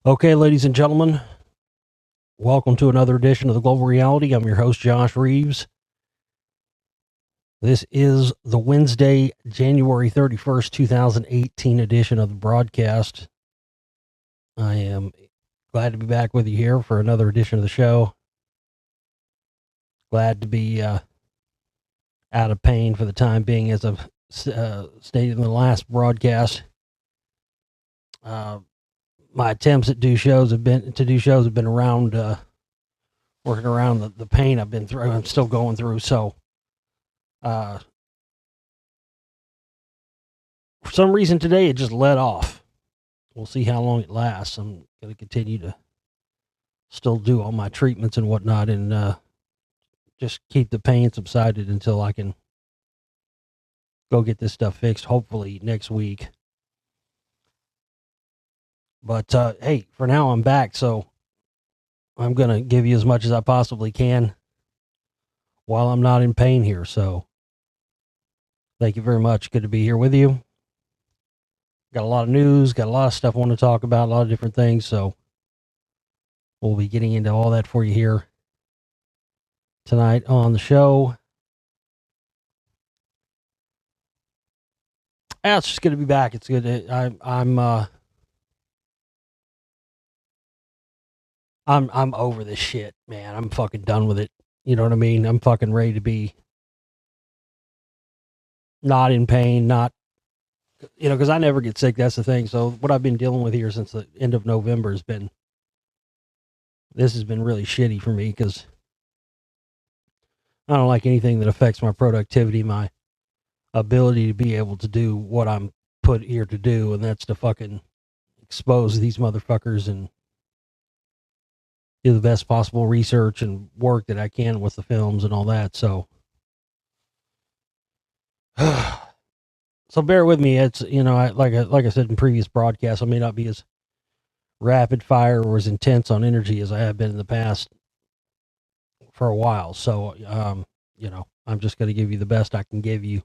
Okay, ladies and gentlemen, welcome to another edition of the Global Reality. I'm your host, Josh Reeves. This is the Wednesday, January 31st, 2018 edition of the broadcast. I am glad to be back with you here for another edition of the show. Glad to be out of pain for the time being, as I've stated in the last broadcast. My attempts at do shows have been around working around the pain I've been through. I'm still going through. So for some reason today it just let off. We'll see how long it lasts. I'm going to continue to still do all my treatments and whatnot, and just keep the pain subsided until I can go get this stuff fixed, hopefully next week. But hey, for now I'm back, so I'm going to give you as much as I possibly can while I'm not in pain here. So thank you very much. Good to be here with you. Got a lot of news, got a lot of stuff I want to talk about, a lot of different things. So we'll be getting into all that for you here tonight on the show. Yeah, it's just good to be back. It's good. I'm over this shit, man. I'm fucking done with it. You know what I mean? I'm fucking ready to be not in pain, not, because I never get sick. That's the thing. So what I've been dealing with here since the end of November has been really shitty for me, because I don't like anything that affects my productivity, my ability to be able to do what I'm put here to do, and that's to fucking expose these motherfuckers and do the best possible research and work that I can with the films and all that. So, so bear with me. It's, like I said in previous broadcasts, I may not be as rapid fire or as intense on energy as I have been in the past for a while. So, I'm just going to give you the best I can give you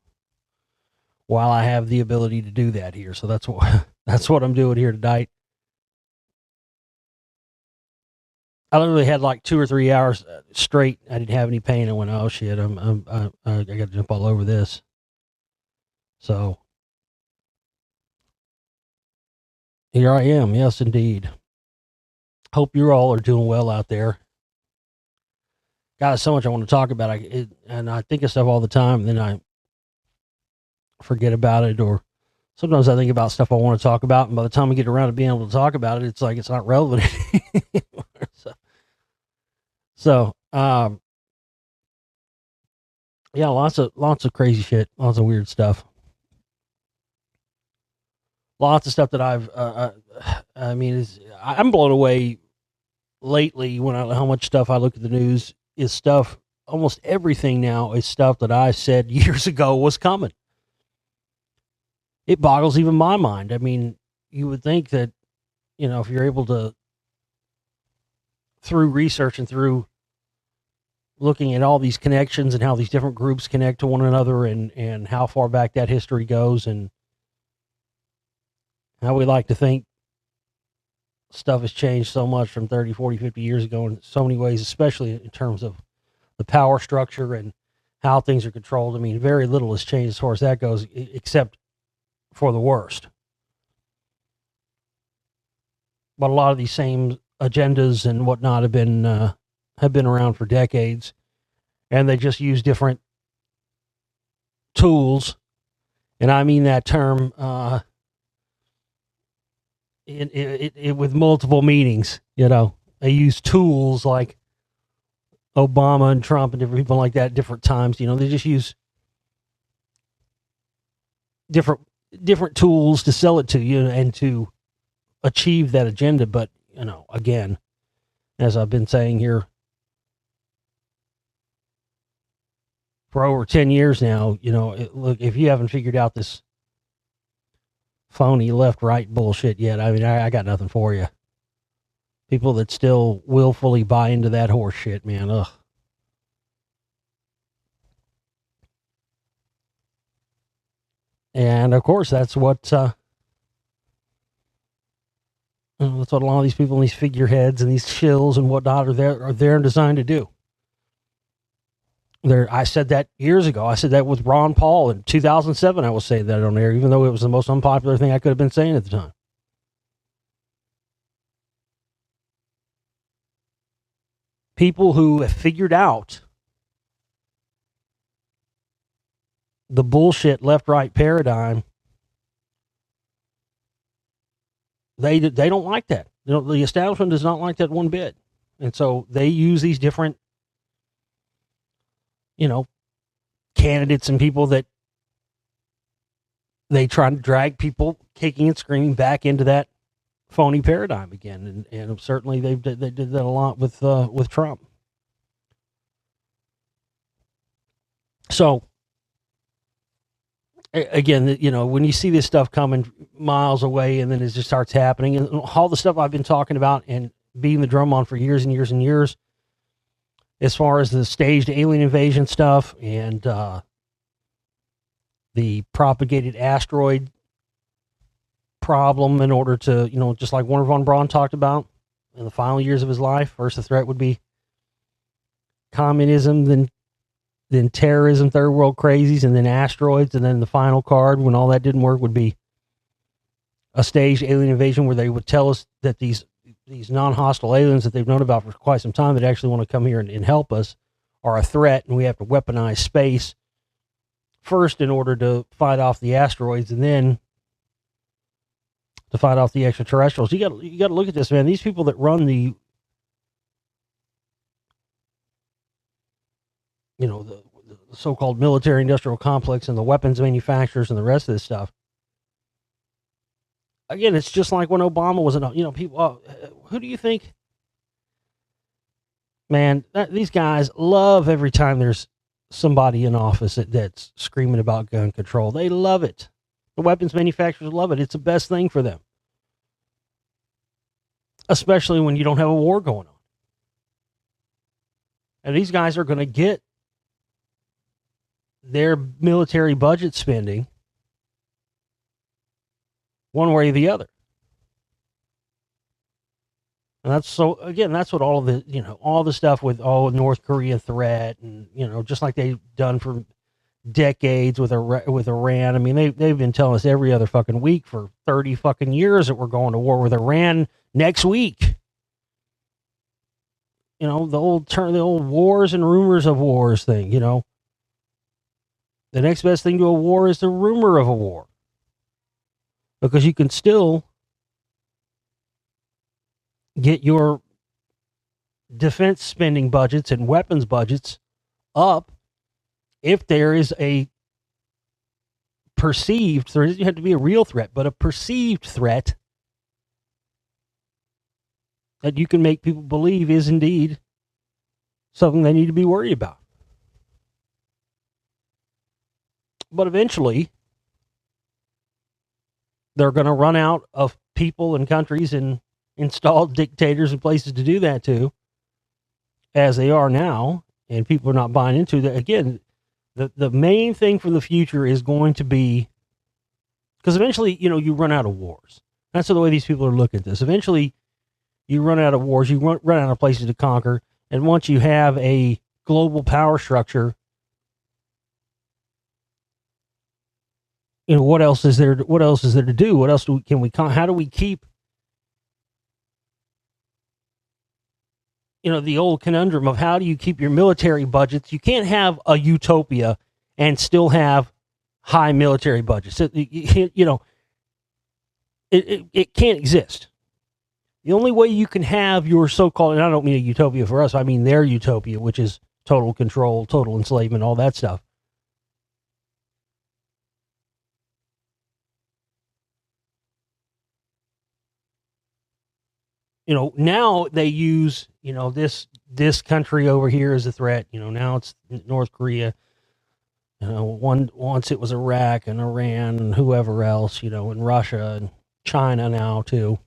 while I have the ability to do that here. So that's what that's what I'm doing here tonight. I literally had like 2 or 3 hours straight. I didn't have any pain. I went, oh shit, I got to jump all over this. So here I am. Yes, indeed. Hope you all are doing well out there. God, so much I want to talk about. And I think of stuff all the time, and then I forget about it, or sometimes I think about stuff I want to talk about, and by the time I get around to being able to talk about it, it's like it's not relevant anymore. So, yeah, lots of crazy shit, lots of weird stuff, lots of stuff that I'm blown away lately how much stuff I look at the news is stuff. Almost everything now is stuff that I said years ago was coming. It boggles even my mind. I mean, you would think that, if you're able to, through research and through looking at all these connections and how these different groups connect to one another, and how far back that history goes, and how we like to think stuff has changed so much from 30, 40, 50 years ago in so many ways, especially in terms of the power structure and how things are controlled. I mean, very little has changed as far as that goes, except for the worst. But a lot of these same agendas and whatnot have been around for decades, and they just use different tools, and I mean that term with multiple meanings. They use tools like Obama and Trump and different people like that at different times. They just use different tools to sell it to you and to achieve that agenda. But again, as I've been saying here for over 10 years now, look, if you haven't figured out this phony left-right bullshit yet, I mean, I got nothing for you. People that still willfully buy into that horse shit, man, ugh. And of course, that's what the That's what a lot of these people, these figureheads and these shills and whatnot, are there and designed to do. I said that years ago. I said that with Ron Paul in 2007. I was saying that on air, even though it was the most unpopular thing I could have been saying at the time. People who have figured out the bullshit left-right paradigm, they don't like that. The establishment does not like that one bit. And so they use these different, candidates and people that they try to drag people kicking and screaming back into that phony paradigm again. And certainly they did that a lot with Trump. So again, when you see this stuff coming miles away and then it just starts happening, and all the stuff I've been talking about and beating the drum on for years and years and years, as far as the staged alien invasion stuff and the propagated asteroid problem, in order to, just like Wernher von Braun talked about in the final years of his life, first the threat would be communism, then terrorism, third world crazies, and then asteroids, and then the final card, when all that didn't work, would be a staged alien invasion where they would tell us that these non-hostile aliens that they've known about for quite some time that actually want to come here and help us are a threat, and we have to weaponize space first in order to fight off the asteroids, and then to fight off the extraterrestrials. You got to look at this, man. These people that run the so-called military industrial complex and the weapons manufacturers and the rest of this stuff. Again, it's just like when Obama was people. Who do you think? Man, these guys love every time there's somebody in office that's screaming about gun control. They love it. The weapons manufacturers love it. It's the best thing for them. Especially when you don't have a war going on. And these guys are going to get their military budget spending one way or the other. And that's what all of the, all the stuff with North Korea threat and, just like they've done for decades with Iran. I mean, they've been telling us every other fucking week for 30 fucking years that we're going to war with Iran next week. The old wars and rumors of wars thing, The next best thing to a war is the rumor of a war. Because you can still get your defense spending budgets and weapons budgets up if there is a perceived threat. It doesn't have to be a real threat, but a perceived threat that you can make people believe is indeed something they need to be worried about. But eventually, they're going to run out of people and countries and install dictators and places to do that to, as they are now, and people are not buying into that. Again, the main thing for the future is going to be, because eventually, you run out of wars. That's the way these people are looking at this. Eventually, you run out of wars, you run out of places to conquer, and once you have a global power structure, what else is there? What else is there to do? What else how do we keep, the old conundrum of how do you keep your military budgets? You can't have a utopia and still have high military budgets. It can't exist. The only way you can have your so-called, and I don't mean a utopia for us, I mean their utopia, which is total control, total enslavement, all that stuff. Now they use, this country over here as a threat. Now it's North Korea. Once it was Iraq and Iran and whoever else, and Russia and China now too.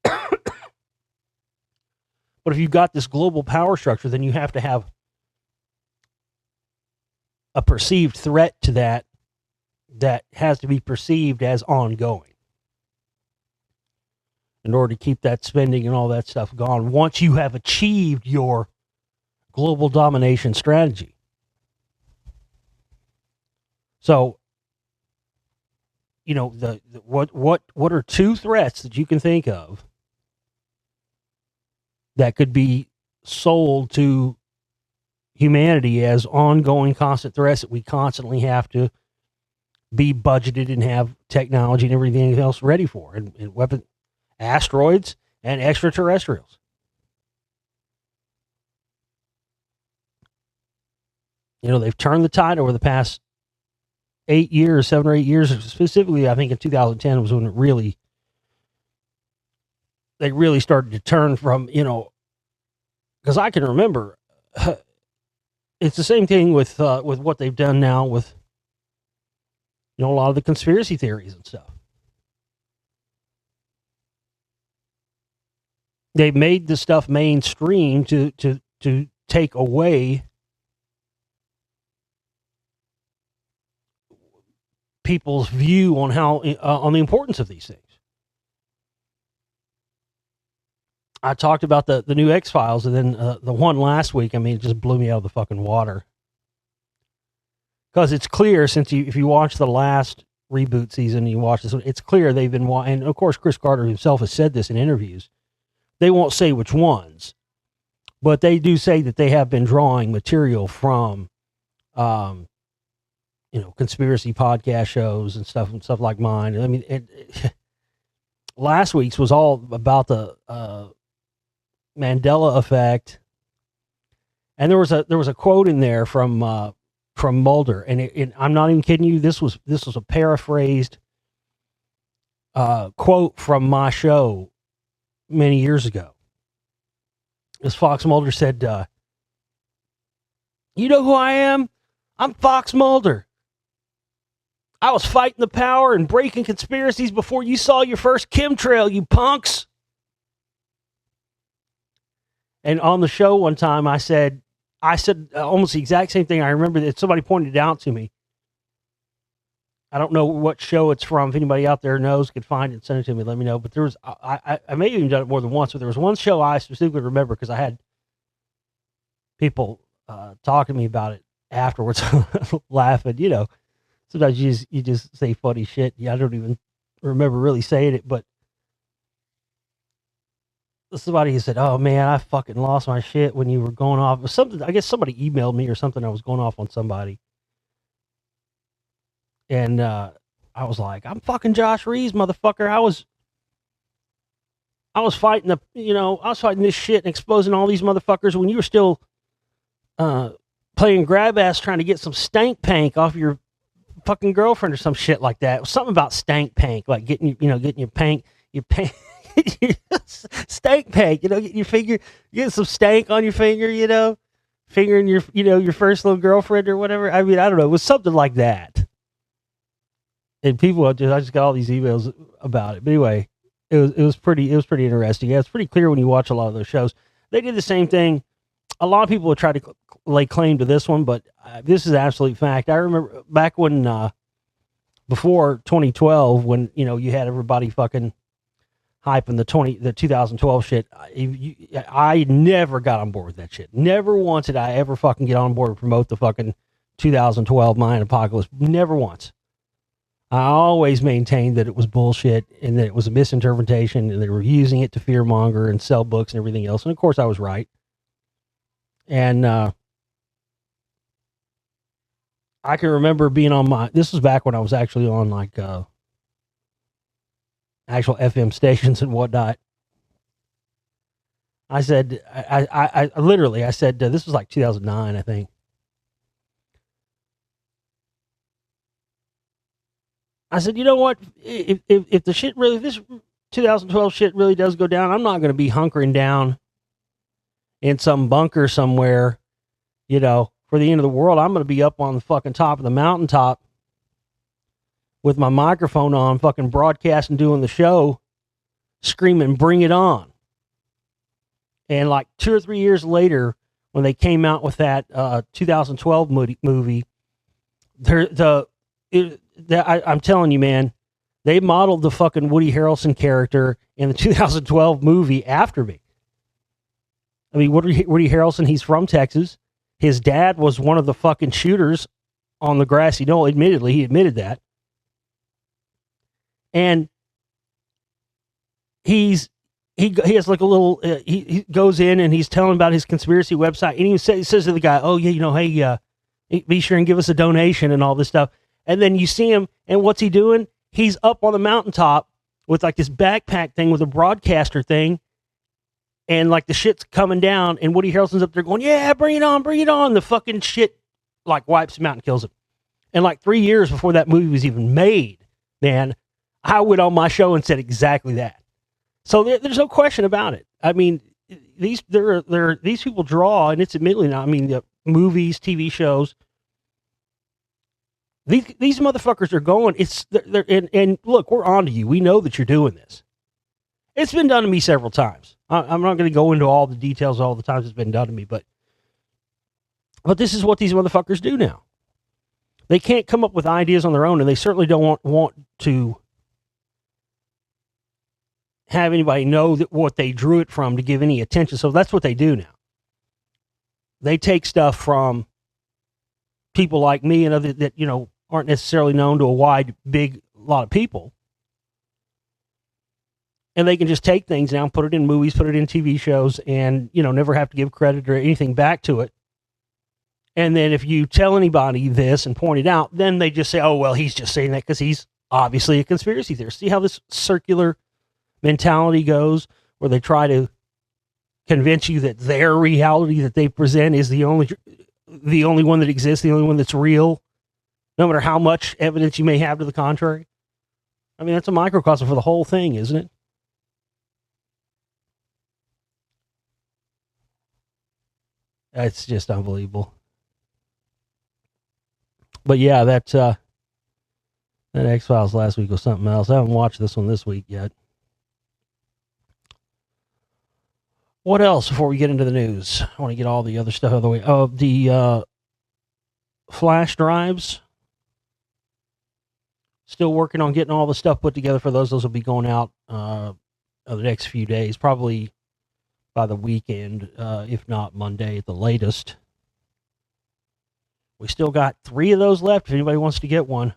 But if you've got this global power structure, then you have to have a perceived threat to that that has to be perceived as ongoing in order to keep that spending and all that stuff gone once you have achieved your global domination strategy. So, what are two threats that you can think of that could be sold to humanity as ongoing constant threats that we constantly have to be budgeted and have technology and everything else ready for, and weapon asteroids and extraterrestrials. They've turned the tide over the past 7 or 8 years. Specifically, I think in 2010 was when they really started to turn from, because I can remember it's the same thing with what they've done now with, a lot of the conspiracy theories and stuff. They've made the stuff mainstream to take away people's view on on the importance of these things. I talked about the new X-Files, and then the one last week, it just blew me out of the fucking water. Because it's clear, if you watch the last reboot season, you watch this one, it's clear they've been, and of course Chris Carter himself has said this in interviews. They won't say which ones, but they do say that they have been drawing material from, conspiracy podcast shows and stuff like mine. Last week's was all about the Mandela effect, and there was a quote in there from Mulder, and I'm not even kidding you. This was a paraphrased quote from my show many years ago. As Fox Mulder said, "You know who I am? I'm Fox Mulder. I was fighting the power and breaking conspiracies before you saw your first chemtrail, you punks." And on the show one time, I said almost the exact same thing. I remember that somebody pointed it out to me. I don't know what show it's from. If anybody out there knows, could find it, send it to me, let me know. But there was, I may have even done it more than once, but there was one show I specifically remember because I had people talk to me about it afterwards, laughing. Sometimes you just say funny shit. I don't even remember really saying it, but somebody said, "Oh man, I fucking lost my shit when you were going off." It was something. I guess somebody emailed me or something. I was going off on somebody, and I was like, "I'm fucking Josh Reeves, motherfucker. I was fighting I was fighting this shit and exposing all these motherfuckers when you were still playing grab ass, trying to get some stank pank off your fucking girlfriend or some shit like that." It was something about stank pank, like getting your pank, stank pank, getting your finger, getting some stank on your finger, fingering your first little girlfriend or whatever. I don't know. It was something like that. And people, I just got all these emails about it. But anyway, it was pretty interesting. Yeah, it's pretty clear when you watch a lot of those shows. They did the same thing. A lot of people would try to lay claim to this one, but this is absolute fact. I remember back when, before 2012, when, you had everybody fucking hyping the 2012 shit, I never got on board with that shit. Never once did I ever fucking get on board and promote the fucking 2012 Mayan apocalypse. Never once. I always maintained that it was bullshit and that it was a misinterpretation and they were using it to fearmonger and sell books and everything else. And of course I was right. And I can remember being on this was back when I was actually on like actual FM stations and whatnot. I said, I literally, I said, this was like 2009, I think. I said, you know what? If the shit really, this 2012 shit really does go down, I'm not going to be hunkering down in some bunker somewhere, for the end of the world. I'm going to be up on the fucking top of the mountaintop with my microphone on, fucking broadcasting, doing the show, screaming, "Bring it on." And like 2 or 3 years later, when they came out with that 2012 movie, I'm telling you, man, they modeled the fucking Woody Harrelson character in the 2012 movie after me. I mean, Woody Harrelson, he's from Texas. His dad was one of the fucking shooters on the grassy knoll. Admittedly, he admitted that. And he has like a little, he goes in and he's telling about his conspiracy website. And he says to the guy, oh, yeah, hey, be sure and give us a donation and all this stuff. And then you see him, and what's he doing? He's up on the mountaintop with like this backpack thing with a broadcaster thing. And like the shit's coming down, and Woody Harrelson's up there going, yeah, bring it on, bring it on. The fucking shit like wipes him out and kills him. And like 3 years before that movie was even made, man, I went on my show and said exactly that. So there's no question about it. I mean, these people draw, and it's admittedly not. I mean, the movies, TV shows. These motherfuckers are going. And look, we're on to you. We know that you're doing this. It's been done to me several times. I'm not going to go into all the details all the times it's been done to me, but this is what these motherfuckers do now. They can't come up with ideas on their own, and they certainly don't want to have anybody know that what they drew it from to give any attention. So that's what they do now. They take stuff from people like me and other that, aren't necessarily known to a big lot of people. And they can just take things now and put it in movies, put it in TV shows, and, never have to give credit or anything back to it. And then if you tell anybody this and point it out, then they just say, oh, well, he's just saying that because he's obviously a conspiracy theorist. See how this circular mentality goes, where they try to convince you that their reality that they present is the only one that exists, the only one that's real, no matter how much evidence you may have to the contrary. I mean, that's a microcosm for the whole thing, isn't it? It's just unbelievable. But yeah, that X-Files last week was something else. I haven't watched this one this week yet. What else before we get into the news? I want to get all the other stuff out of the way. Oh, the flash drives. Still working on getting all the stuff put together for those. Those will be going out the next few days, probably by the weekend, if not Monday at the latest. We still got 3 of those left if anybody wants to get one.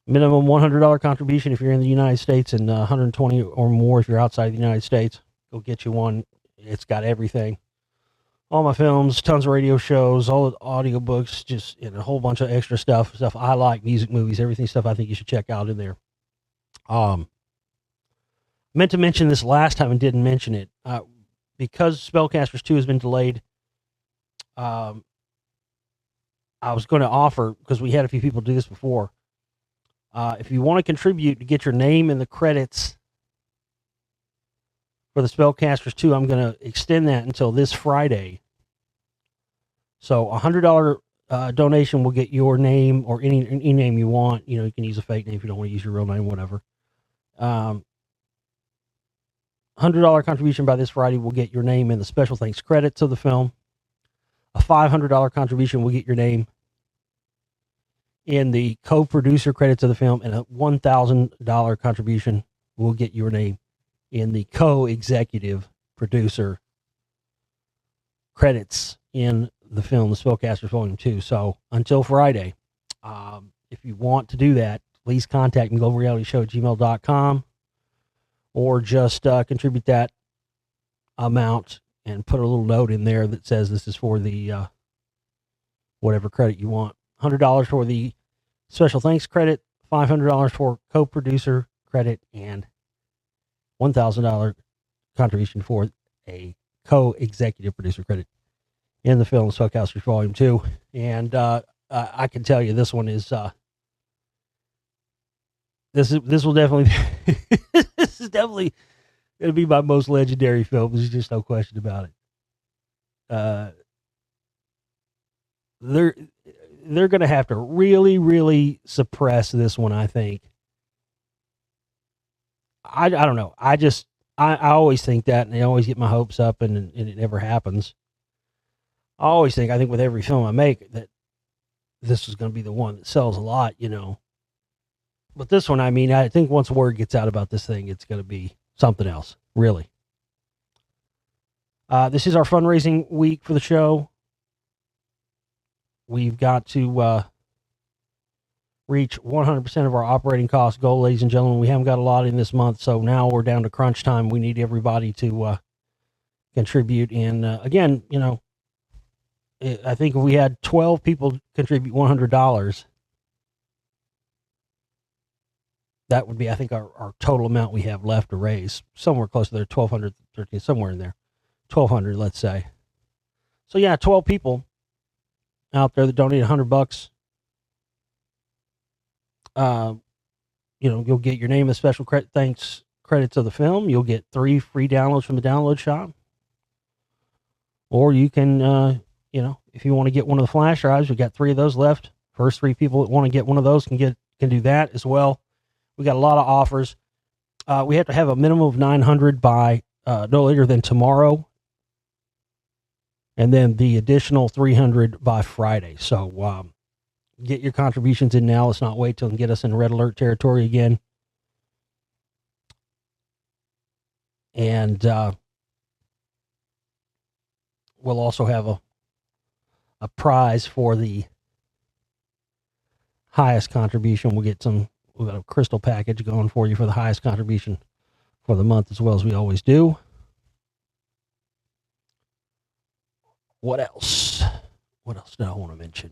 Minimum $100 contribution if you're in the United States, and $120 or more if you're outside the United States. Go get you one. It's got everything. All my films, tons of radio shows, all the audiobooks, just a whole bunch of extra stuff I like, music, movies, everything, stuff I think you should check out in there. Meant to mention this last time and didn't mention it. Because Spellcasters 2 has been delayed, I was going to offer, because we had a few people do this before, if you want to contribute to get your name in the credits for the Spellcasters 2, I'm going to extend that until this Friday. So a $100 donation will get your name, or any name you want. You can use a fake name if you don't want to use your real name, whatever. $100 contribution by this Friday will get your name in the special thanks credits of the film. A $500 contribution will get your name in the co-producer credits of the film, and a $1,000 contribution will get your name in the co-executive producer credits in the film, The Spellcasters Volume 2. So until Friday, if you want to do that, please contact me, globalrealityshow@gmail.com, or just contribute that amount and put a little note in there that says this is for the whatever credit you want. $100 for the special thanks credit, $500 for co-producer credit, and $1,000 contribution for a co-executive producer credit in the film Spellcasters Volume 2. And I can tell you this one is this will definitely this is definitely going to be my most legendary film. There's just no question about it. They're going to have to really, really suppress this one, I think. I don't know. I always think that, and I always get my hopes up, and it never happens. I think with every film I make that this is going to be the one that sells a lot, you know. But this one, I mean, I think once word gets out about this thing, it's going to be something else, really. This is our fundraising week for the show. We've got to reach 100% of our operating cost goal, ladies and gentlemen. We haven't got a lot in this month, so now we're down to crunch time. We need everybody to contribute. And again, you know, I think if we had 12 people contribute $100, that would be, I think, our total amount we have left to raise. Somewhere close to there, 1,200, 13, somewhere in there. 1,200, let's say. So yeah, 12 people out there that donate $100. You know, you'll get your name as special thanks credits of the film. You'll get 3 free downloads from the download shop. Or you can, you know, if you want to get one of the flash drives, we've got 3 of those left. First 3 people that want to get one of those can do that as well. We got a lot of offers. We have to have a minimum of 900 by no later than tomorrow. And then the additional 300 by Friday. So get your contributions in now. Let's not wait till and get us in red alert territory again. And we'll also have a prize for the highest contribution. We've got a crystal package going for you for the highest contribution for the month, as well as we always do. What else? What else did I want to mention?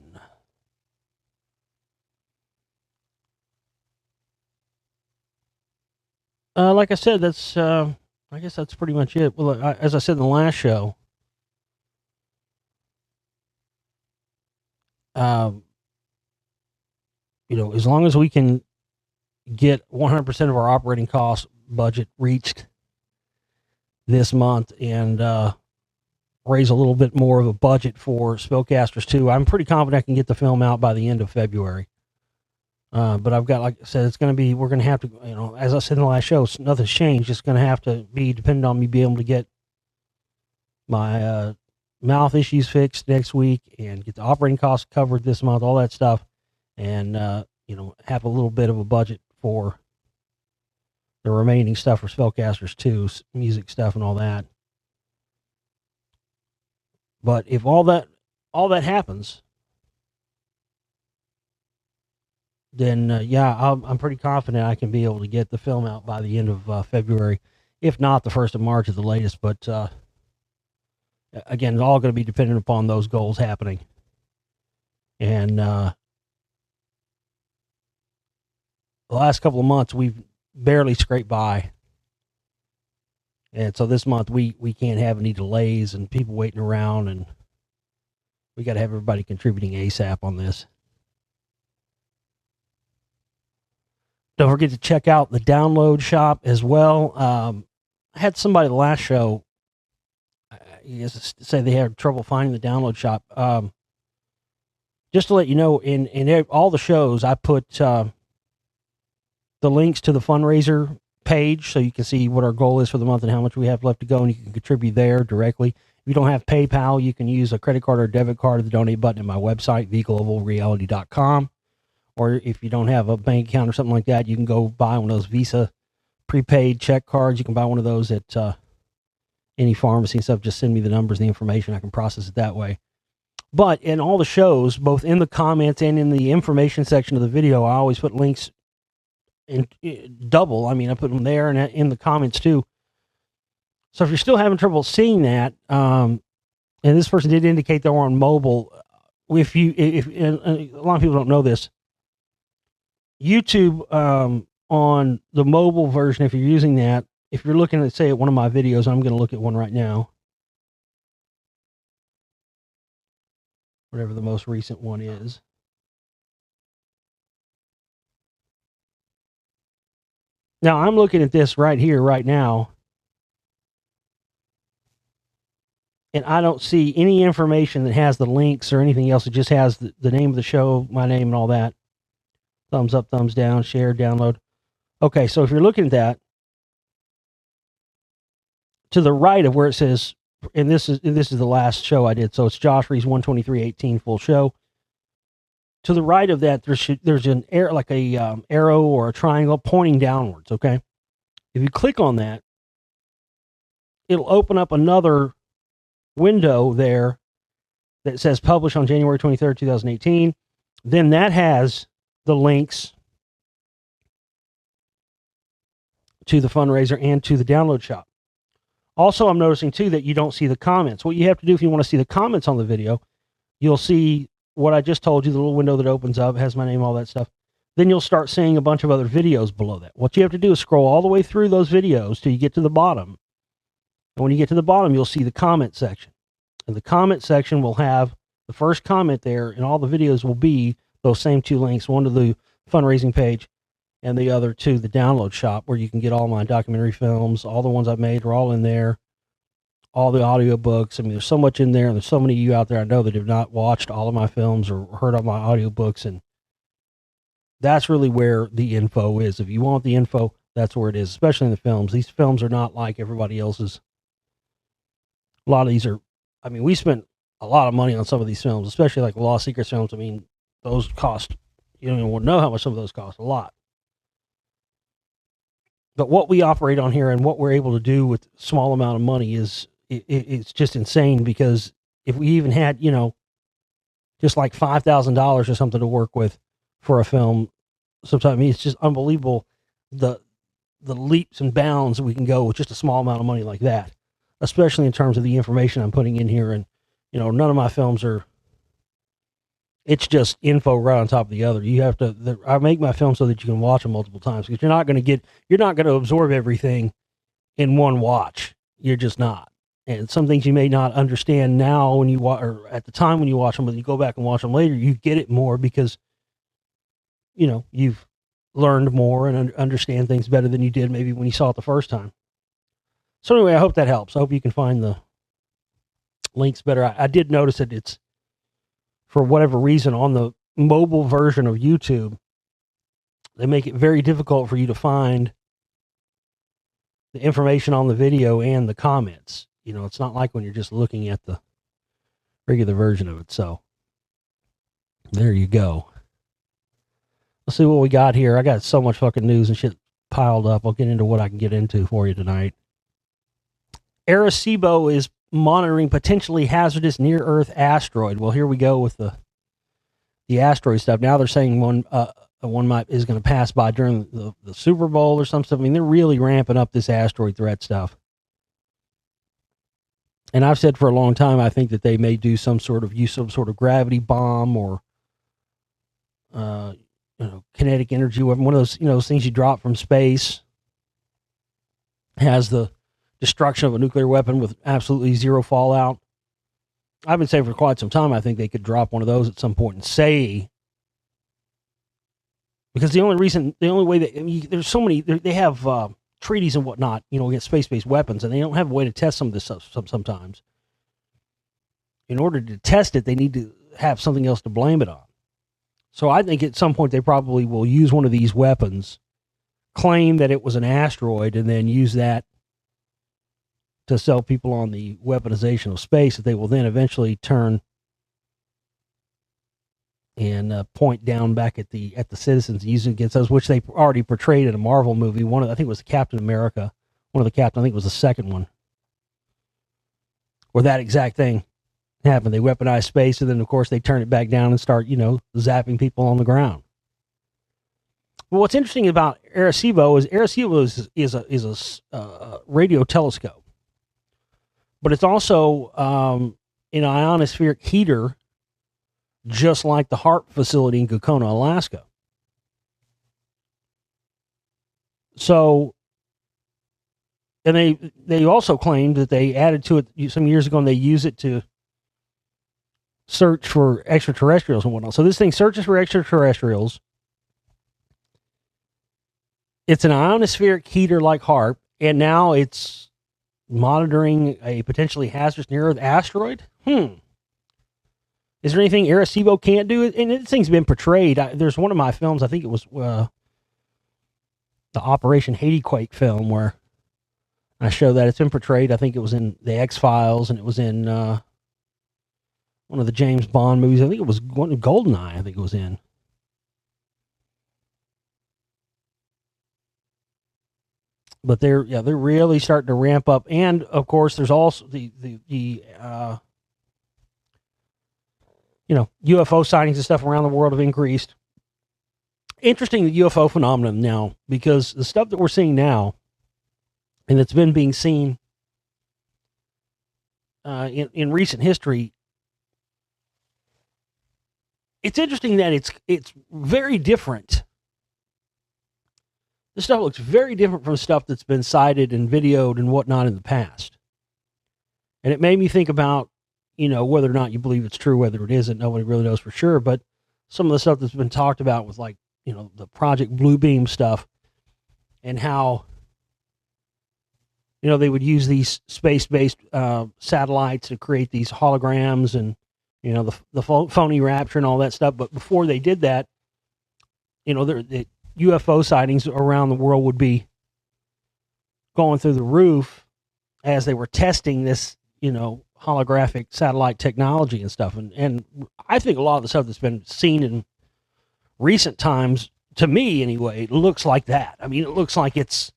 Like I said, that's I guess that's pretty much it. Well, as I said in the last show, you know, as long as we can get 100% of our operating cost budget reached this month and raise a little bit more of a budget for Spellcasters 2, I'm pretty confident I can get the film out by the end of February. But I've got, like I said, we're going to have to, you know, as I said in the last show, nothing's changed. It's going to have to be dependent on me being able to get my mouth issues fixed next week and get the operating costs covered this month, all that stuff. And, you know, have a little bit of a budget for the remaining stuff for Spellcasters 2, music stuff and all that. But if all that happens, then yeah, I'm pretty confident I can be able to get the film out by the end of February, if not the 1st of March at the latest. But again, it's all going to be dependent upon those goals happening. And the last couple of months, we've barely scraped by. And so this month, we can't have any delays and people waiting around, and we got to have everybody contributing ASAP on this. Don't forget to check out the download shop as well. I had somebody the last show say they had trouble finding the download shop. Just to let you know, in all the shows, I put the links to the fundraiser page so you can see what our goal is for the month and how much we have left to go, and you can contribute there directly. If you don't have PayPal, you can use a credit card or a debit card or the donate button at my website, theglobalreality.com. Or if you don't have a bank account or something like that, you can go buy one of those Visa prepaid check cards. You can buy one of those at any pharmacy and stuff. Just send me the numbers, the information. I can process it that way. But in all the shows, both in the comments and in the information section of the video, I always put links in double. I mean, I put them there and in the comments too. So if you're still having trouble seeing that, and this person did indicate they were on mobile, if and a lot of people don't know this, YouTube on the mobile version, if you're using that, if you're looking at, say, at one of my videos, I'm going to look at one right now. Whatever the most recent one is. Now, I'm looking at this right here, right now, and I don't see any information that has the links or anything else. It just has the name of the show, my name, and all that. Thumbs up, thumbs down, share, download. Okay, so if you're looking at that, to the right of where it says, and this is the last show I did, so it's Josh Reeves-1-31-18 full show. to the right of that, there's an arrow, like a arrow or a triangle pointing downwards. Okay, if you click on that, it'll open up another window there that says publish on January 23rd, 2018. Then that has the links to the fundraiser and to the download shop. Also, I'm noticing too that you don't see the comments. What you have to do if you want to see the comments on the video, you'll see what I just told you, the little window that opens up, has my name, all that stuff. Then you'll start seeing a bunch of other videos below that. What you have to do is scroll all the way through those videos till you get to the bottom. And when you get to the bottom, you'll see the comment section. And the comment section will have the first comment there, and all the videos will be those same two links, one to the fundraising page and the other to the download shop, where you can get all my documentary films. All the ones I've made are all in there. All the audiobooks. I mean, there's so much in there, and there's so many of you out there I know that have not watched all of my films or heard all my audiobooks, and that's really where the info is. If you want the info, that's where it is, especially in the films. These films are not like everybody else's. A lot of these are, I mean, we spent a lot of money on some of these films, especially like the Lost Secrets films. I mean, those cost, you don't even know how much some of those cost, a lot. But what we operate on here and what we're able to do with small amount of money is, it's just insane, because if we even had, you know, just like $5,000 or something to work with for a film, sometimes, I mean, it's just unbelievable the leaps and bounds that we can go with just a small amount of money like that, especially in terms of the information I'm putting in here. And, you know, none of my films are, it's just info right on top of the other. You have to, I make my films so that you can watch them multiple times, because you're not going to absorb everything in one watch. You're just not. And some things you may not understand now when you watch, or at the time when you watch them, but you go back and watch them later, you get it more because, you know, you've learned more and understand things better than you did maybe when you saw it the first time. So anyway, I hope that helps. I hope you can find the links better. I did notice that it's, for whatever reason, on the mobile version of YouTube, they make it very difficult for you to find the information on the video and the comments. You know, it's not like when you're just looking at the regular version of it. So there you go. Let's see what we got here. I got so much fucking news and shit piled up. I'll get into what I can get into for you tonight. Arecibo is monitoring potentially hazardous near-Earth asteroid. Well, here we go with the asteroid stuff. Now they're saying one is going to pass by during the Super Bowl or some stuff. I mean, they're really ramping up this asteroid threat stuff. And I've said for a long time, I think that they may do some sort of gravity bomb or kinetic energy weapon. One of those, those things you drop from space, has the destruction of a nuclear weapon with absolutely zero fallout. I've been saying for quite some time, I think they could drop one of those at some point and say, because the only way that, there's so many, they have treaties and whatnot, against space-based weapons, and they don't have a way to test some of this stuff sometimes. In order to test it, they need to have something else to blame it on. So I think at some point they probably will use one of these weapons, claim that it was an asteroid, and then use that to sell people on the weaponization of space that they will then eventually turn and point down back at the citizens using against us, which they already portrayed in a Marvel movie. I think it was Captain America. One of the Captain, I think it was the second one, where that exact thing happened. They weaponized space, and then of course they turn it back down and start, zapping people on the ground. Well, what's interesting about Arecibo is a radio telescope, but it's also an ionospheric heater, just like the HAARP facility in Kokona, Alaska. So, and they also claimed that they added to it some years ago, and they use it to search for extraterrestrials and whatnot. So this thing searches for extraterrestrials. It's an ionospheric heater like HAARP, and now it's monitoring a potentially hazardous near-Earth asteroid. Is there anything Arecibo can't do? And this thing's been portrayed. There's one of my films, I think it was the Operation Haitiquake film, where I show that it's been portrayed. I think it was in the X-Files, and it was in one of the James Bond movies. I think it was Goldeneye. I think it was in. But they're really starting to ramp up, and of course, there's also the UFO sightings and stuff around the world have increased. Interesting, the UFO phenomenon now, because the stuff that we're seeing now, and it's been being seen in recent history. It's interesting that it's very different. This stuff looks very different from stuff that's been cited and videoed and whatnot in the past. And it made me think about, whether or not you believe it's true, whether it isn't, nobody really knows for sure. But some of the stuff that's been talked about with, like, the Project Bluebeam stuff, and how, they would use these space-based satellites to create these holograms and, the phony rapture and all that stuff. But before they did that, the UFO sightings around the world would be going through the roof as they were testing this, holographic satellite technology and stuff. And I think a lot of the stuff that's been seen in recent times, to me anyway, looks like that. I mean, it looks like it's,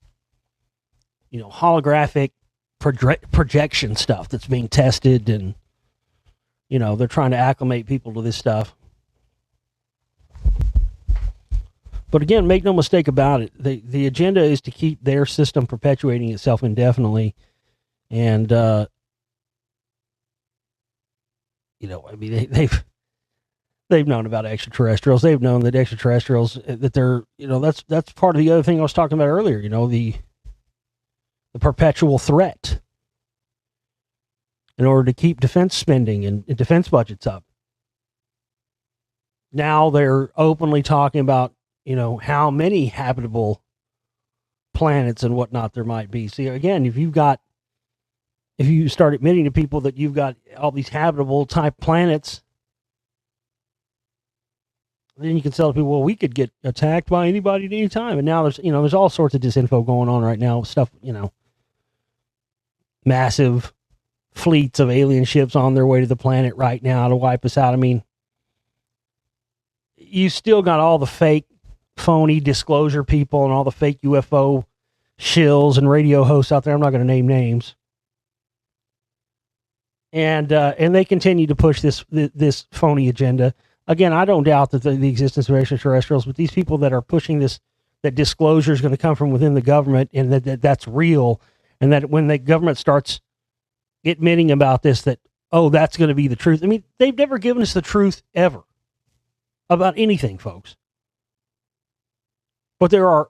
holographic projection stuff that's being tested, and, they're trying to acclimate people to this stuff. But again, make no mistake about it. The agenda is to keep their system perpetuating itself indefinitely. And, they've known about extraterrestrials. They've known that extraterrestrials, that they're, that's part of the other thing I was talking about earlier, the perpetual threat in order to keep defense spending and defense budgets up. Now they're openly talking about, how many habitable planets and whatnot there might be. See, again, if you start admitting to people that you've got all these habitable type planets, then you can tell people, well, we could get attacked by anybody at any time. And now there's all sorts of disinfo going on right now. Stuff, massive fleets of alien ships on their way to the planet right now to wipe us out. I mean, you still got all the fake, phony disclosure people and all the fake UFO shills and radio hosts out there. I'm not going to name names. And they continue to push this phony agenda. Again, I don't doubt that the existence of extraterrestrials, but these people that are pushing this, that disclosure is going to come from within the government, and that's real, and that when the government starts admitting about this, that, oh, that's going to be the truth. I mean, they've never given us the truth ever about anything, folks. But there are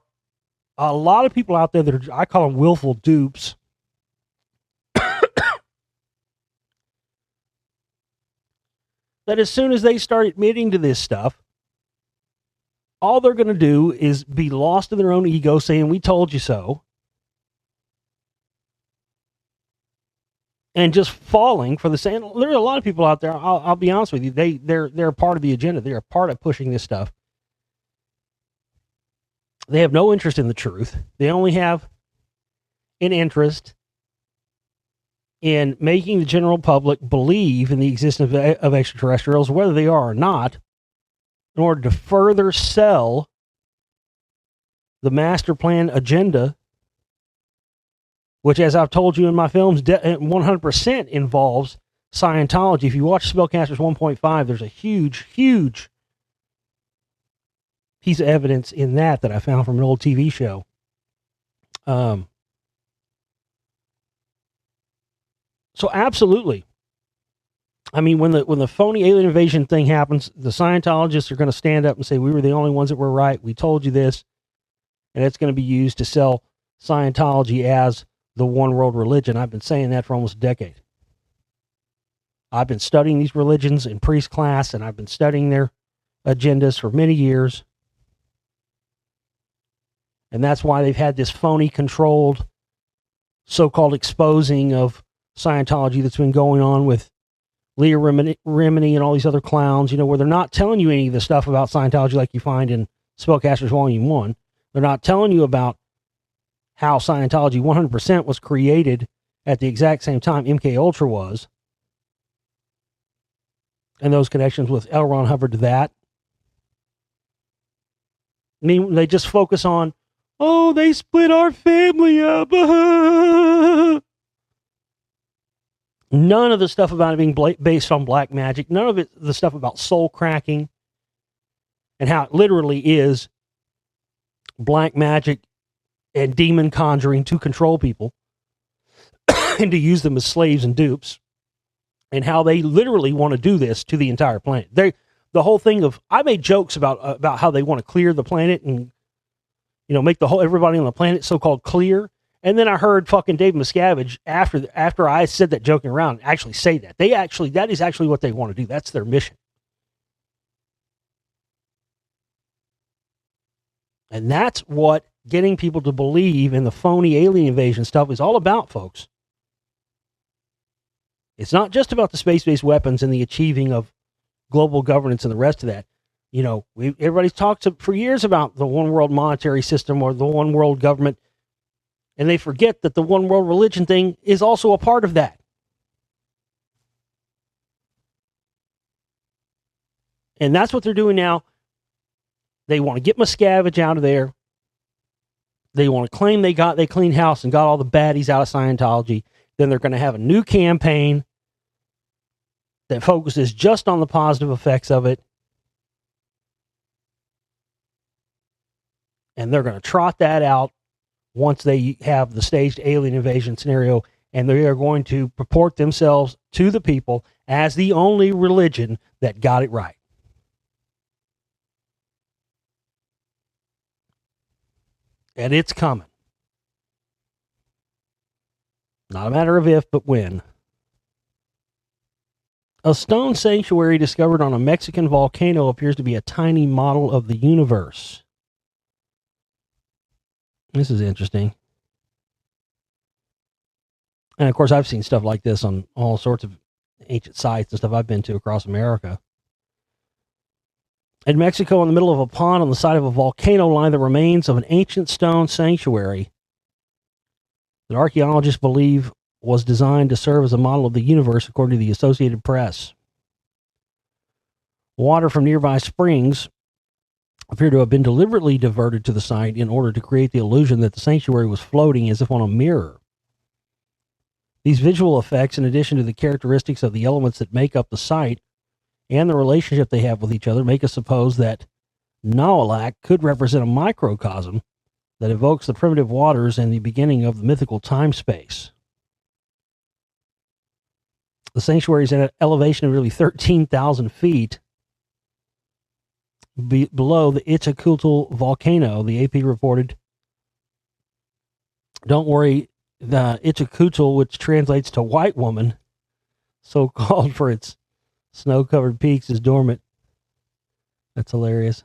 a lot of people out there that are, I call them willful dupes, that as soon as they start admitting to this stuff, all they're going to do is be lost in their own ego, saying, we told you so, and just falling for the same. There are a lot of people out there, I'll be honest with you, they're a part of the agenda. They're a part of pushing this stuff. They have no interest in the truth. They only have an interest in making the general public believe in the existence of extraterrestrials, whether they are or not, in order to further sell the master plan agenda, which, as I've told you in my films, 100% involves Scientology. If you watch Spellcasters 1.5, there's a huge, huge piece of evidence in that I found from an old TV show. So absolutely. I mean, when the phony alien invasion thing happens, the Scientologists are going to stand up and say, we were the only ones that were right. We told you this. And it's going to be used to sell Scientology as the one world religion. I've been saying that for almost a decade. I've been studying these religions in priest class, and I've been studying their agendas for many years. And that's why they've had this phony, controlled, so-called exposing of Scientology that's been going on with Leah Remini and all these other clowns, where they're not telling you any of the stuff about Scientology like you find in Spellcasters Volume 1. They're not telling you about how Scientology 100% was created at the exact same time MK Ultra was. and those connections with L. Ron Hubbard to that. I mean, they just focus on, oh, they split our family up. None of the stuff about it being based on black magic, none of it, the stuff about soul cracking and how it literally is black magic and demon conjuring to control people and to use them as slaves and dupes, and how they literally want to do this to the entire planet. The whole thing of, I made jokes about how they want to clear the planet and, make everybody on the planet so-called clear. And then I heard fucking Dave Miscavige after I said that joking around actually say that. That is actually what they want to do. That's their mission. And that's what getting people to believe in the phony alien invasion stuff is all about, folks. It's not just about the space-based weapons and the achieving of global governance and the rest of that. Everybody's talked for years about the one world monetary system or the one world government, and they forget that the one world religion thing is also a part of that. And that's what they're doing now. They want to get Miscavige out of there. They want to claim they cleaned house and got all the baddies out of Scientology. Then they're going to have a new campaign that focuses just on the positive effects of it. And they're going to trot that out once they have the staged alien invasion scenario, and they are going to purport themselves to the people as the only religion that got it right. And it's coming. Not a matter of if, but when. A stone sanctuary discovered on a Mexican volcano appears to be a tiny model of the universe. This is interesting. And of course, I've seen stuff like this on all sorts of ancient sites and stuff I've been to across America. In Mexico, in the middle of a pond on the side of a volcano, lie the remains of an ancient stone sanctuary that archaeologists believe was designed to serve as a model of the universe, according to the Associated Press. Water from nearby springs appear to have been deliberately diverted to the site in order to create the illusion that the sanctuary was floating as if on a mirror. These visual effects, in addition to the characteristics of the elements that make up the site and the relationship they have with each other, make us suppose that Nahualac could represent a microcosm that evokes the primitive waters and the beginning of the mythical time-space. The sanctuary is at an elevation of nearly 13,000 feet below the Itzcoatl volcano. The AP reported, don't worry, the Itzcoatl, which translates to white woman, so called for its snow-covered peaks, is dormant. That's hilarious.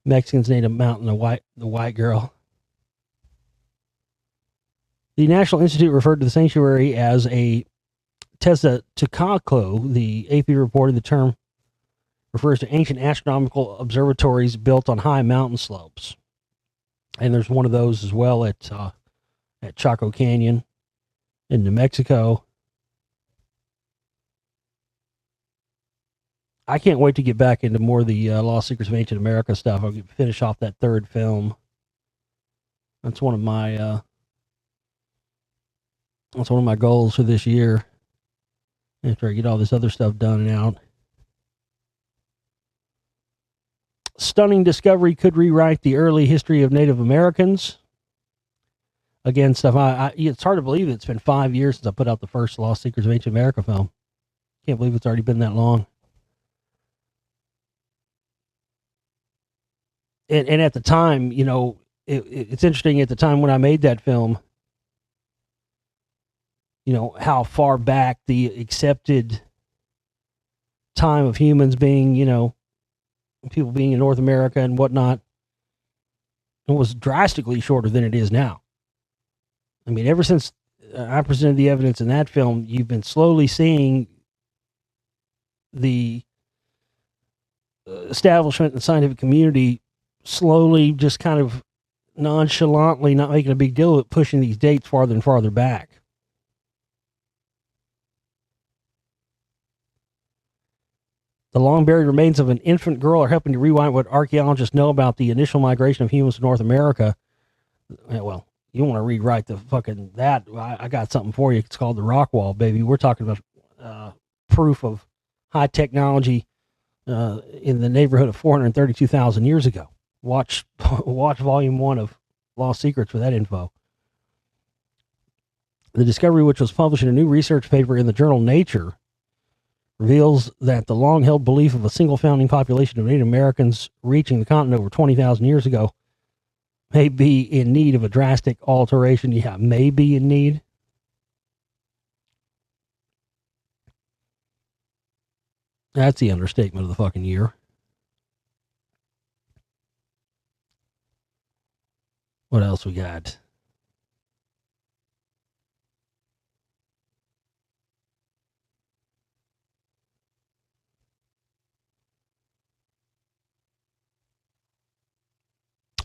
Mexicans named a mountain the white girl. The National Institute referred to the sanctuary as a Tezcatlipoca. The AP reported the term refers to ancient astronomical observatories built on high mountain slopes. And there's one of those as well at Chaco Canyon in New Mexico. I can't wait to get back into more of the Lost Secrets of Ancient America stuff. I'll finish off that third film. That's one of my goals for this year. After I get all this other stuff done and out. Stunning discovery could rewrite the early history of Native Americans. Again, stuff it's hard to believe it's been 5 years since I put out the first Lost Secrets of Ancient America film. Can't believe it's already been that long. And at the time, it's interesting at the time when I made that film, how far back the accepted time of humans being, people being in North America and whatnot, it was drastically shorter than it is now. I mean, ever since I presented the evidence in that film, you've been slowly seeing the establishment and scientific community slowly just kind of nonchalantly, not making a big deal of it, pushing these dates farther and farther back. The long buried remains of an infant girl are helping to rewind what archaeologists know about the initial migration of humans to North America. Well, you want to rewrite the fucking that? I got something for you. It's called the rock wall, baby. We're talking about proof of high technology in the neighborhood of 432,000 years ago. Watch volume 1 of Lost Secrets for that info. The discovery, which was published in a new research paper in the journal Nature, reveals that the long-held belief of a single founding population of Native Americans reaching the continent over 20,000 years ago may be in need of a drastic alteration. Yeah, may be in need. That's the understatement of the fucking year. What else we got?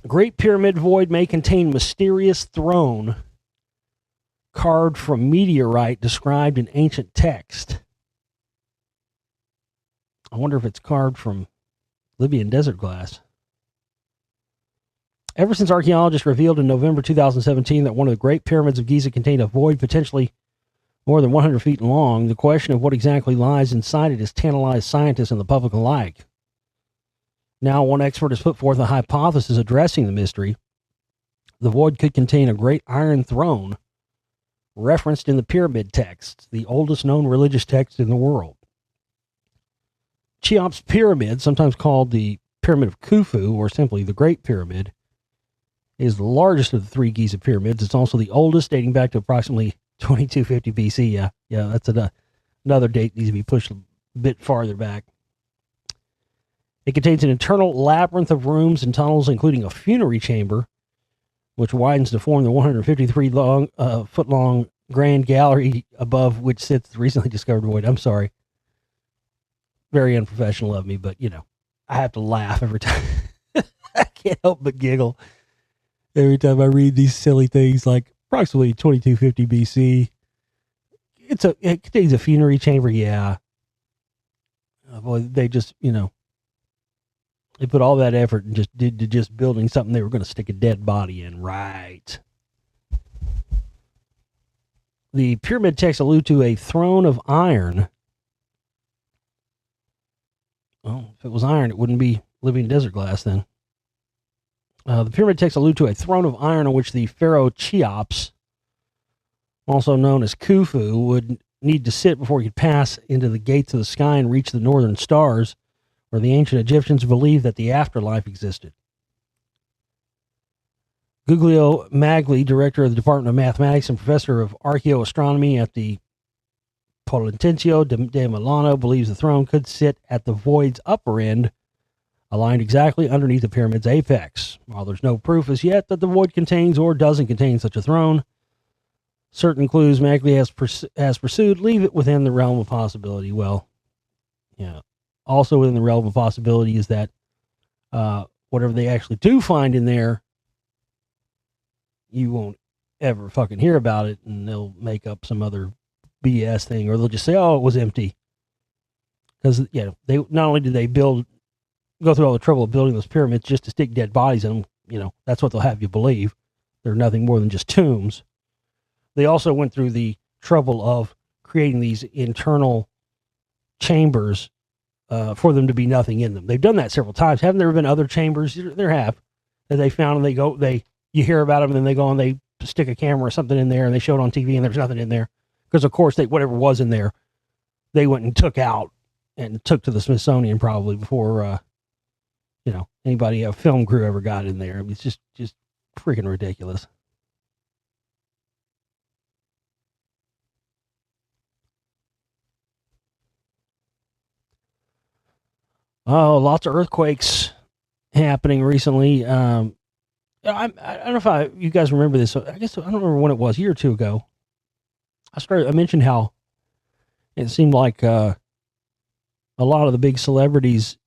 Great Pyramid void may contain mysterious throne carved from meteorite described in ancient text. I wonder if it's carved from Libyan desert glass. Ever since archaeologists revealed in November 2017 that one of the Great Pyramids of Giza contained a void potentially more than 100 feet long, the question of what exactly lies inside it has tantalized scientists and the public alike. Now, one expert has put forth a hypothesis addressing the mystery. The void could contain a great iron throne referenced in the pyramid text, the oldest known religious text in the world. Cheops Pyramid, sometimes called the Pyramid of Khufu or simply the Great Pyramid, is the largest of the 3 Giza pyramids. It's also the oldest, dating back to approximately 2250 BC. Yeah, that's another date needs to be pushed a bit farther back. It contains an internal labyrinth of rooms and tunnels, including a funerary chamber, which widens to form the 153-foot-long grand gallery above which sits the recently discovered void. I'm sorry. Very unprofessional of me, but, I have to laugh every time. I can't help but giggle every time I read these silly things like approximately 2250 BC. It contains a funerary chamber, yeah. Boy, they just, they put all that effort and just did to just building something they were going to stick a dead body in, right? The pyramid texts allude to a throne of iron. Well, if it was iron, it wouldn't be living desert glass then. The pyramid texts allude to a throne of iron on which the pharaoh Cheops, also known as Khufu, would need to sit before he could pass into the gates of the sky and reach the northern stars, where the ancient Egyptians believed that the afterlife existed. Guglielmo Magli, director of the Department of Mathematics and professor of archaeoastronomy at the Politecnico de Milano, believes the throne could sit at the void's upper end, aligned exactly underneath the pyramid's apex. While there's no proof as yet that the void contains or doesn't contain such a throne, certain clues Magli has pursued leave it within the realm of possibility. Well, yeah. Also within the realm of possibility is that whatever they actually do find in there, you won't ever fucking hear about it, and they'll make up some other BS thing, or they'll just say, "Oh, it was empty." Because they not only did they go through all the trouble of building those pyramids just to stick dead bodies in them, that's what they'll have you believe. They're nothing more than just tombs. They also went through the trouble of creating these internal chambers for them to be nothing in them. They've done that several times. Haven't there been other chambers? There have, that they found, and you hear about them, and then they go and they stick a camera or something in there, and they show it on TV, and there's nothing in there. Because, of course, whatever was in there, they went and took out and took to the Smithsonian probably before, anybody, a film crew ever got in there. I mean, it's just freaking ridiculous. Oh, lots of earthquakes happening recently. I don't know if you guys remember this. I guess I don't remember when it was, a year or two ago. I mentioned how it seemed like a lot of the big celebrities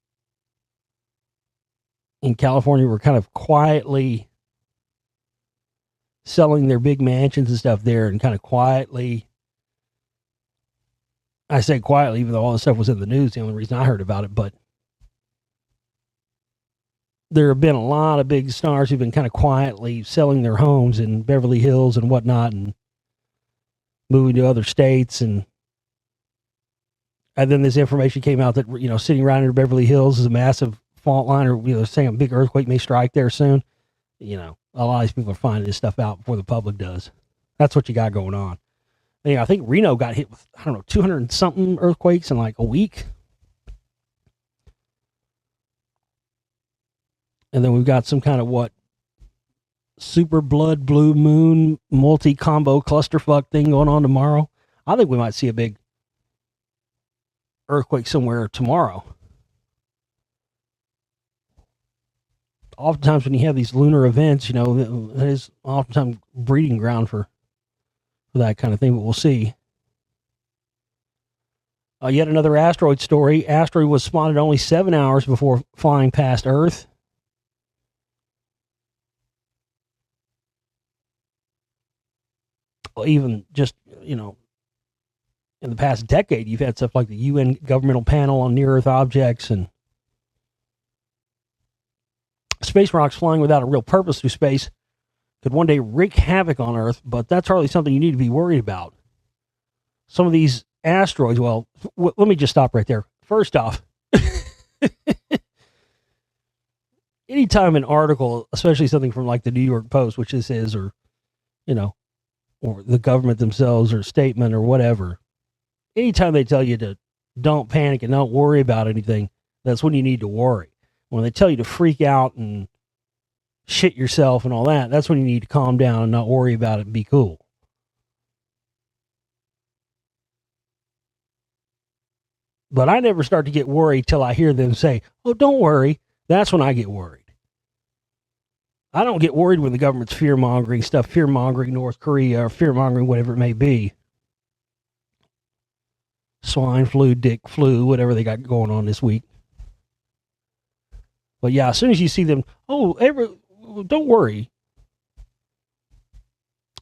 in California were kind of quietly selling their big mansions and stuff there, and kind of quietly I say quietly, even though all this stuff was in the news, the only reason I heard about it, but there have been a lot of big stars who've been kind of quietly selling their homes in Beverly Hills and whatnot and moving to other states. And then this information came out that, sitting right under Beverly Hills is a massive fault line, or, saying a big earthquake may strike there soon. A lot of these people are finding this stuff out before the public does. That's what you got going on. I think Reno got hit with, 200 and something earthquakes in like a week. And then we've got some kind of super blood blue moon multi-combo clusterfuck thing going on tomorrow. I think we might see a big earthquake somewhere tomorrow. Oftentimes when you have these lunar events, it is oftentimes breeding ground for that kind of thing, but we'll see. Yet another asteroid story. Asteroid was spotted only 7 hours before flying past Earth. Even just, in the past decade, you've had stuff like the UN governmental panel on near-Earth objects and space rocks flying without a real purpose through space could one day wreak havoc on Earth, but that's hardly something you need to be worried about. Some of these asteroids, let me just stop right there. First off, anytime an article, especially something from like the New York Post, which this is, or, or the government themselves, or a statement or whatever, anytime they tell you to don't panic and don't worry about anything, that's when you need to worry. When they tell you to freak out and shit yourself and all that, that's when you need to calm down and not worry about it and be cool. But I never start to get worried till I hear them say, oh, don't worry. That's when I get worried. I don't get worried when the government's fear-mongering stuff, fear-mongering North Korea, or fear-mongering whatever it may be. Swine flu, dick flu, whatever they got going on this week. But yeah, as soon as you see them, don't worry.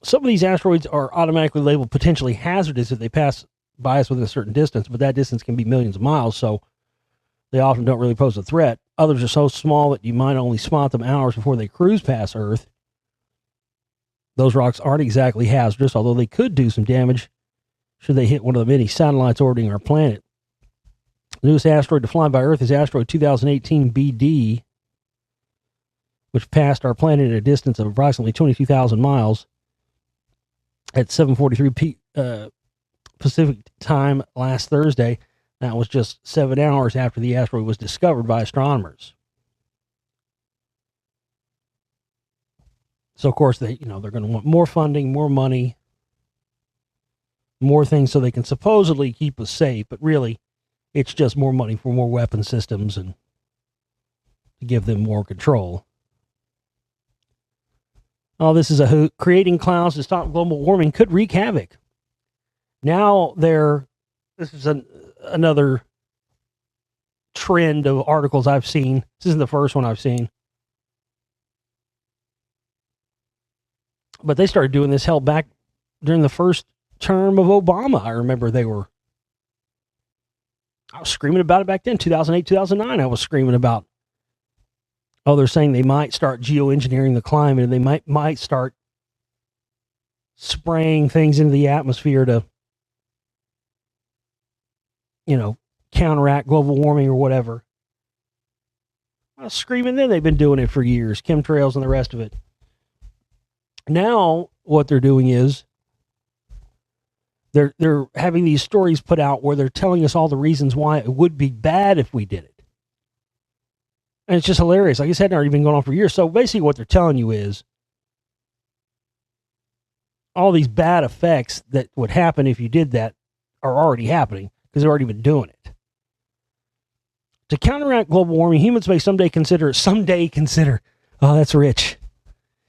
Some of these asteroids are automatically labeled potentially hazardous if they pass by us within a certain distance, but that distance can be millions of miles, so they often don't really pose a threat. Others are so small that you might only spot them hours before they cruise past Earth. Those rocks aren't exactly hazardous, although they could do some damage should they hit one of the many satellites orbiting our planet. The newest asteroid to fly by Earth is asteroid 2018 BD, which passed our planet at a distance of approximately 22,000 miles at 7:43 Pacific time last Thursday. That was just 7 hours after the asteroid was discovered by astronomers. So, of course, they're going to want more funding, more money, more things so they can supposedly keep us safe, but really, it's just more money for more weapon systems and to give them more control. Oh, this is a hoot. Creating clouds to stop global warming could wreak havoc. Now this is another trend of articles I've seen. This isn't the first one I've seen. But they started doing this held back during the first term of Obama. I remember I was screaming about it back then, 2008, 2009. I was screaming about, they're saying they might start geoengineering the climate and they might start spraying things into the atmosphere to, counteract global warming or whatever. I was screaming then. They've been doing it for years, chemtrails and the rest of it. Now what they're doing is they're having these stories put out where they're telling us all the reasons why it would be bad if we did it. And it's just hilarious. Like I said, it's already been going on for years. So basically what they're telling you is all these bad effects that would happen if you did that are already happening because they've already been doing it. To counteract global warming, humans may someday consider, oh, that's rich.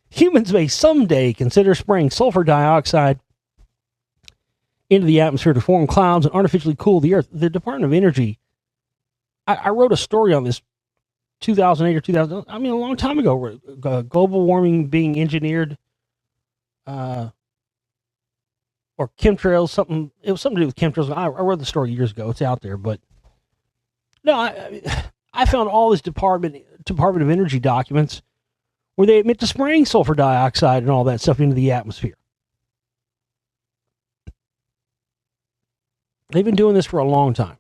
Humans may someday consider spraying sulfur dioxide into the atmosphere to form clouds and artificially cool the Earth. The Department of Energy, I wrote a story on this 2008 or 2000, a long time ago, global warming being engineered, or or chemtrails, something. It was something to do with chemtrails. I read the story years ago. It's out there, but no, I found all these Department of Energy documents where they admit to spraying sulfur dioxide and all that stuff into the atmosphere. They've been doing this for a long time.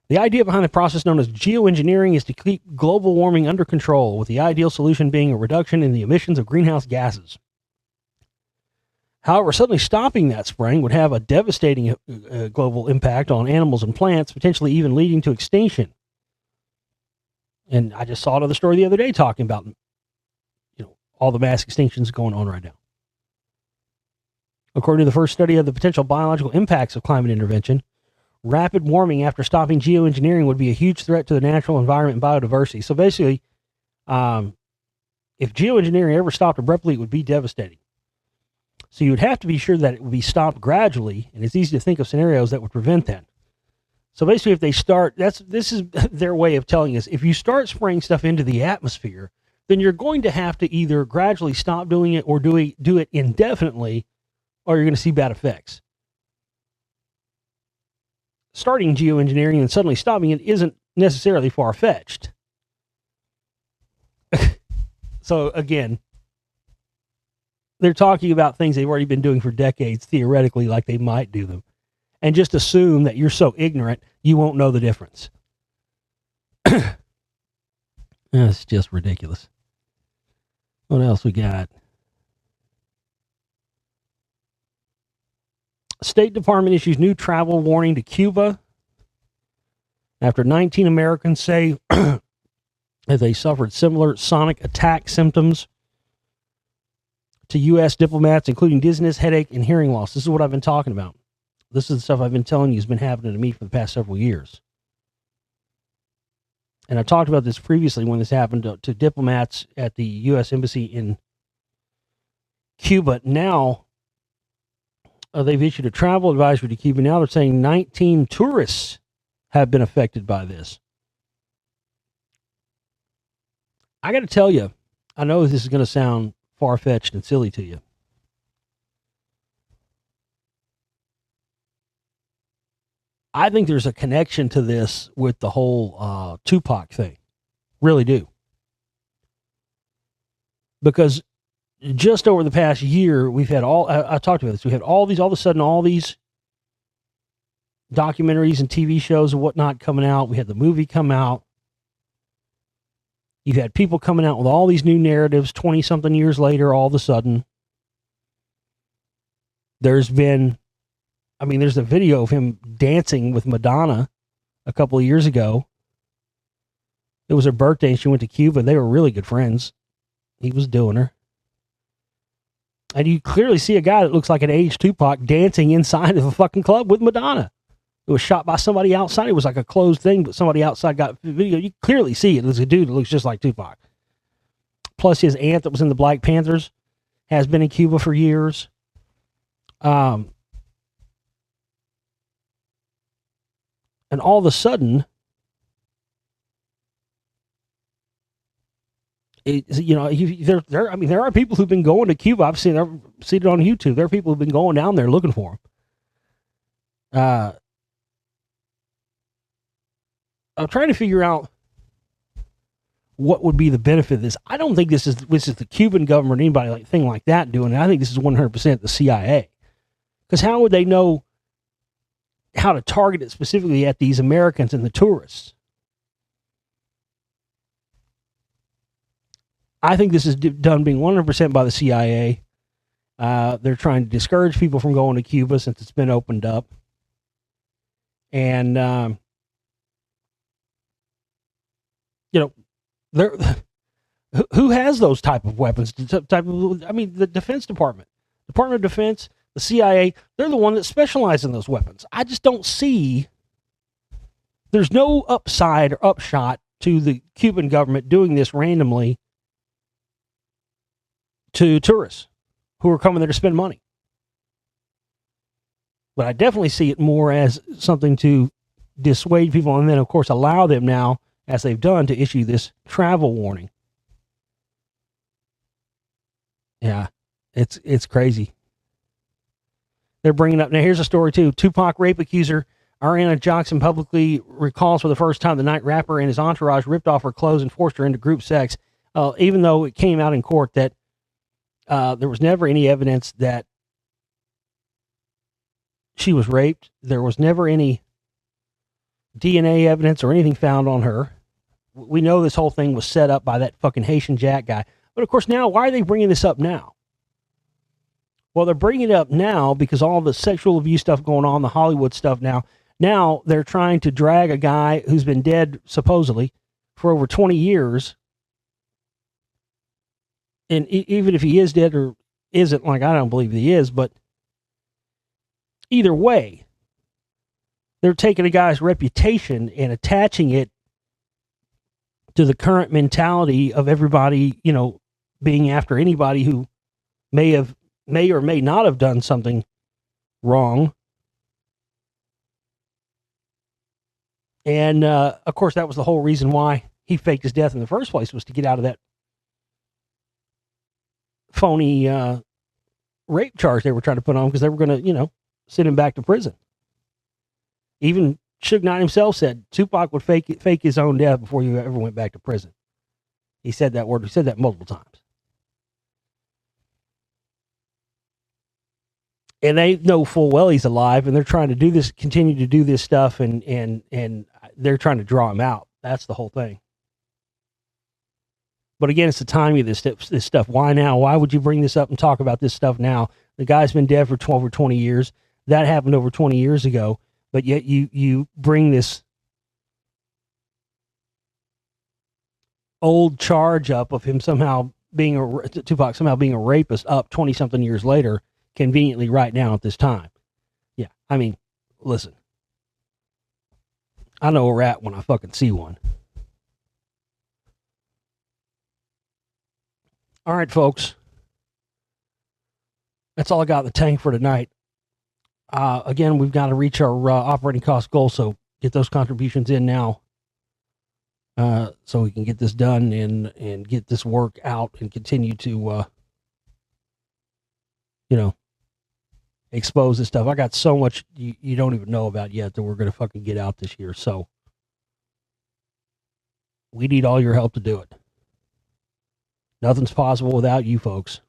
The idea behind the process known as geoengineering is to keep global warming under control, with the ideal solution being a reduction in the emissions of greenhouse gases. However, suddenly stopping that spraying would have a devastating global impact on animals and plants, potentially even leading to extinction. And I just saw another story the other day talking about, all the mass extinctions going on right now. According to the first study of the potential biological impacts of climate intervention, rapid warming after stopping geoengineering would be a huge threat to the natural environment and biodiversity. So basically, if geoengineering ever stopped abruptly, it would be devastating. So you would have to be sure that it would be stopped gradually, and it's easy to think of scenarios that would prevent that. So basically, if they start, this is their way of telling us, if you start spraying stuff into the atmosphere, then you're going to have to either gradually stop doing it or do it indefinitely, or you're going to see bad effects. Starting geoengineering and suddenly stopping it isn't necessarily far-fetched. So again, they're talking about things they've already been doing for decades, theoretically, like they might do them. And just assume that you're so ignorant, you won't know the difference. It's just ridiculous. What else we got? State Department issues new travel warning to Cuba after 19 Americans say that they suffered similar sonic attack symptoms to U.S. diplomats, including dizziness, headache, and hearing loss. This is what I've been talking about. This is the stuff I've been telling you has been happening to me for the past several years. And I talked about this previously when this happened to diplomats at the U.S. Embassy in Cuba. Now, they've issued a travel advisory to Cuba. Now they're saying 19 tourists have been affected by this. I got to tell you, I know this is going to sound far-fetched and silly to you. I think there's a connection to this with the whole Tupac thing. Really do. Because just over the past year, we've had I talked about this, we had all of a sudden, all these documentaries and TV shows and whatnot coming out. We had the movie come out. You've had people coming out with all these new narratives 20-something years later, all of a sudden. There's a video of him dancing with Madonna a couple of years ago. It was her birthday and she went to Cuba. They were really good friends. He was doing her. And you clearly see a guy that looks like an aged Tupac dancing inside of a fucking club with Madonna. It was shot by somebody outside. It was like a closed thing, but somebody outside got video. You clearly see it. There's a dude that looks just like Tupac. Plus his aunt that was in the Black Panthers has been in Cuba for years. And all of a sudden, there are people who've been going to Cuba. I've seen it on YouTube. There are people who've been going down there looking for him. I'm trying to figure out what would be the benefit of this. I don't think this is the Cuban government or anybody like that doing it. I think this is 100% the CIA. Because how would they know how to target it specifically at these Americans and the tourists? I think this is done being 100% by the CIA. They're trying to discourage people from going to Cuba since it's been opened up. And, who has those type of weapons? The Defense Department, Department of Defense, the CIA, they're the one that specialize in those weapons. I just don't see, there's no upside or upshot to the Cuban government doing this randomly to tourists who are coming there to spend money. But I definitely see it more as something to dissuade people and then, of course, allow them now, as they've done, to issue this travel warning. Yeah, it's crazy. They're bringing up, now here's a story too. Tupac rape accuser Ariana Johnson publicly recalls for the first time the night rapper and his entourage ripped off her clothes and forced her into group sex, even though it came out in court that there was never any evidence that she was raped. There was never any DNA evidence or anything found on her. We know this whole thing was set up by that fucking Haitian Jack guy. But of course now, why are they bringing this up now? Well, they're bringing it up now because all the sexual abuse stuff going on, the Hollywood stuff now. Now they're trying to drag a guy who's been dead, supposedly, for over 20 years. And even if he is dead or isn't, like I don't believe he is, but either way, they're taking a guy's reputation and attaching it to the current mentality of everybody, you know, being after anybody who may or may not have done something wrong. And, of course, that was the whole reason why he faked his death in the first place, was to get out of that phony rape charge they were trying to put on him, because they were going to, you know, send him back to prison. Even Suge Knight himself said Tupac would fake his own death before he ever went back to prison. He said that word. He said that multiple times. And they know full well he's alive, and they're trying to do this, continue to do this stuff, and they're trying to draw him out. That's the whole thing. But again, it's the timing of this stuff. Why now? Why would you bring this up and talk about this stuff now? The guy's been dead for 12 or 20 years. That happened over 20 years ago. But yet you bring this old charge up of him somehow being Tupac somehow being a rapist up 20-something years later, conveniently right now at this time. Yeah, I mean, listen. I know a rat when I fucking see one. All right, folks. That's all I got in the tank for tonight. Again, we've got to reach our operating cost goal, so get those contributions in now, so we can get this done and get this work out and continue to, expose this stuff. I got so much you don't even know about yet that we're going to fucking get out this year, so we need all your help to do it. Nothing's possible without you folks.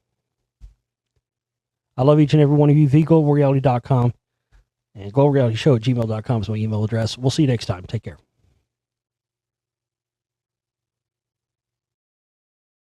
I love each and every one of you. TheGlobalReality.com and globalrealityshow@gmail.com is my email address. We'll see you next time. Take care.